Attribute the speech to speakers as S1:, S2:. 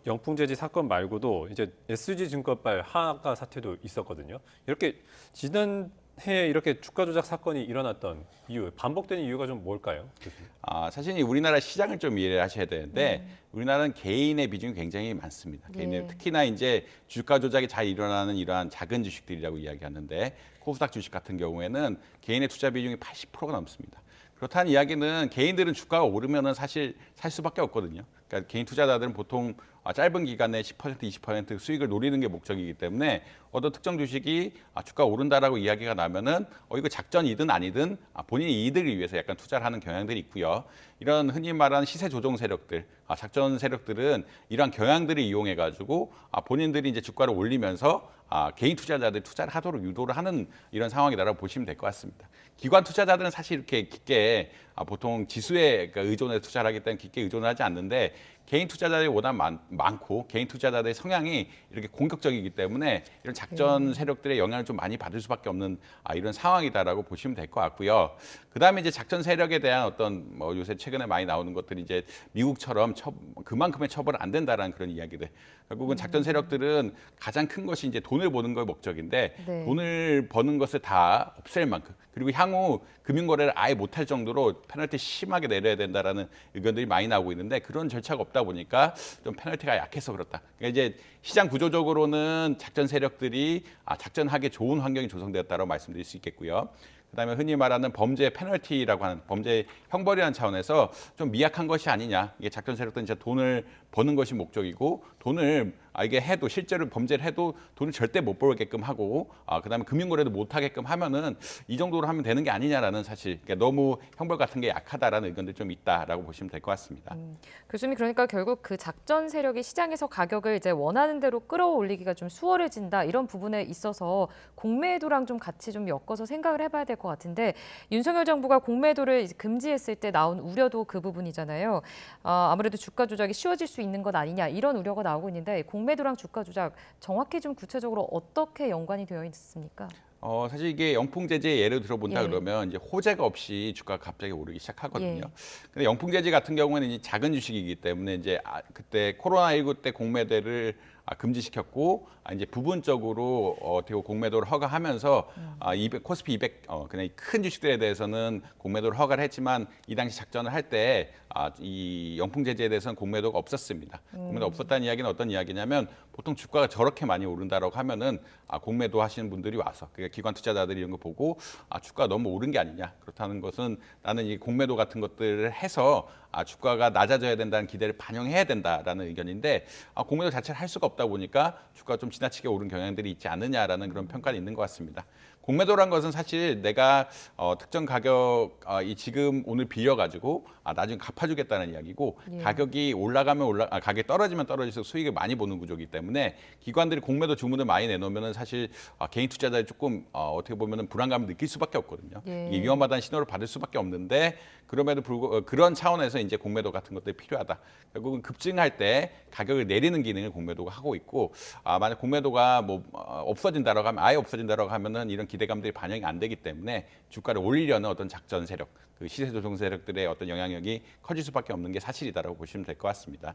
S1: 영풍재지 사건 말고도 이제 SG증권발 하가 사태도 있었거든요. 이렇게 지난해에 이렇게 주가 조작 사건이 일어났던 이유, 반복되는 이유가 좀 뭘까요, 교수님?
S2: 사실 우리나라 시장을 좀 이해를 하셔야 되는데 우리나라는 개인의 비중이 굉장히 많습니다. 개인의 특히나 이제 주가 조작이 잘 일어나는 이러한 작은 주식들이라고 이야기하는데 코스닥 주식 같은 경우에는 개인의 투자 비중이 80%가 넘습니다. 그렇다는 이야기는 개인들은 주가가 오르면은 사실 살 수밖에 없거든요. 그러니까 개인 투자자들은 보통 짧은 기간에 10%, 20% 수익을 노리는 게 목적이기 때문에 어떤 특정 주식이 주가 오른다라고 이야기가 나면은 이거 작전이든 아니든 본인의 이득을 위해서 약간 투자를 하는 경향들이 있고요. 이런 흔히 말하는 시세 조종 세력들, 작전 세력들은 이러한 경향들을 이용해 가지고 본인들이 이제 주가를 올리면서 개인 투자자들 투자를 하도록 유도를 하는 이런 상황이다라고 보시면 될 것 같습니다. 기관 투자자들은 사실 이렇게 깊게 보통 지수에 의존해서 투자를 하기 때문에 깊게 의존을 하지 않는데 개인 투자자들이 워낙 많고 개인 투자자들의 성향이 이렇게 공격적이기 때문에 이런 작전 세력들의 영향을 좀 많이 받을 수밖에 없는 이런 상황이다라고 보시면 될 것 같고요. 그다음에 이제 작전 세력에 대한 어떤 요새 최근에 많이 나오는 것들이 이제 미국처럼 그만큼의 처벌은 안 된다라는 그런 이야기들. 결국은 작전 세력들은 가장 큰 것이 이제 돈을 버는 걸 목적인데
S3: 네.
S2: 돈을 버는 것을 다 없앨 만큼 그리고 향후 금융거래를 아예 못할 정도로 페널티 심하게 내려야 된다라는 의견들이 많이 나오고 있는데 그런 절차가 없다 보니까 좀 페널티가 약해서 그렇다. 그러니까 이제 시장 구조적으로는 작전 세력들이 작전하기 좋은 환경이 조성되었다고 말씀드릴 수 있겠고요. 그다음에 흔히 말하는 범죄 페널티라고 하는 범죄 형벌이라는 차원에서 좀 미약한 것이 아니냐. 이게 작전 세력들은 이제 돈을 버는 것이 목적이고 돈을 이게 해도 실제로 범죄를 해도 돈을 절대 못 벌게끔 하고 그다음에 금융거래도 못 하게끔 하면은 이 정도로 하면 되는 게 아니냐라는 사실. 그러니까 너무 형벌 같은 게 약하다라는 의견들이 좀 있다라고 보시면 될 것 같습니다.
S3: 교수님 그러니까 결국 그 작전 세력이 시장에서 가격을 이제 원하는 대로 끌어올리기가 좀 수월해진다 이런 부분에 있어서 공매도랑 좀 같이 좀 엮어서 생각을 해봐야 될 것 같은데 윤석열 정부가 공매도를 이제 금지했을 때 나온 우려도 그 부분이잖아요. 아무래도 주가 조작이 쉬워질 수 있는 것 아니냐 이런 우려가 나오고 있는데 공매도랑 주가 조작 정확히 좀 구체적으로 어떻게 연관이 되어 있습니까?
S2: 사실 이게 영풍재재 예를 들어본다
S3: 예.
S2: 그러면 이제 호재가 없이 주가가 갑자기 오르기 시작하거든요.
S3: 예.
S2: 근데 영풍재재 같은 경우에는 이제 작은 주식이기 때문에 이제 그때 코로나19 때 공매도를 금지시켰고 이제 부분적으로 어떻게 공매도를 허가하면서 코스피 200 그냥 큰 주식들에 대해서는 공매도를 허가를 했지만 이 당시 작전을 할 때 이 영풍재재에 대해서는 공매도가 없었습니다. 공매도 없었다는 이야기는 어떤 이야기냐면 보통 주가가 저렇게 많이 오른다라고 하면은 공매도 하시는 분들이 와서 그러니까 기관 투자자들이 이런 거 보고 주가가 너무 오른 게 아니냐. 그렇다는 것은 나는 이 공매도 같은 것들을 해서 주가가 낮아져야 된다는 기대를 반영해야 된다라는 의견인데 공매도 자체를 할 수가 없다 보니까 주가가 좀 지나치게 오른 경향들이 있지 않느냐라는 그런 평가는 있는 것 같습니다. 공매도란 것은 사실 내가 특정 가격 이 지금 오늘 빌려가지고 나중에 갚아주겠다는 이야기고
S3: 예.
S2: 가격이 올라가면 가격이 떨어지면 떨어질수록 수익을 많이 보는 구조이기 때문에 기관들이 공매도 주문을 많이 내놓으면은 사실 개인 투자자들이 조금 어떻게 보면은 불안감을 느낄 수밖에 없거든요.
S3: 예.
S2: 이게 위험하다는 신호를 받을 수밖에 없는데 그럼에도 불구하고 그런 차원에서 이제 공매도 같은 것들이 필요하다. 결국은 급증할 때 가격을 내리는 기능을 공매도가 하고 있고 만약 공매도가 없어진다라고 하면 아예 없어진다라고 하면은 이런 기대감들이 반영이 안 되기 때문에 주가를 올리려는 어떤 작전 세력, 그 시세 조종 세력들의 어떤 영향력이 커질 수밖에 없는 게 사실이다라고 보시면 될 것 같습니다.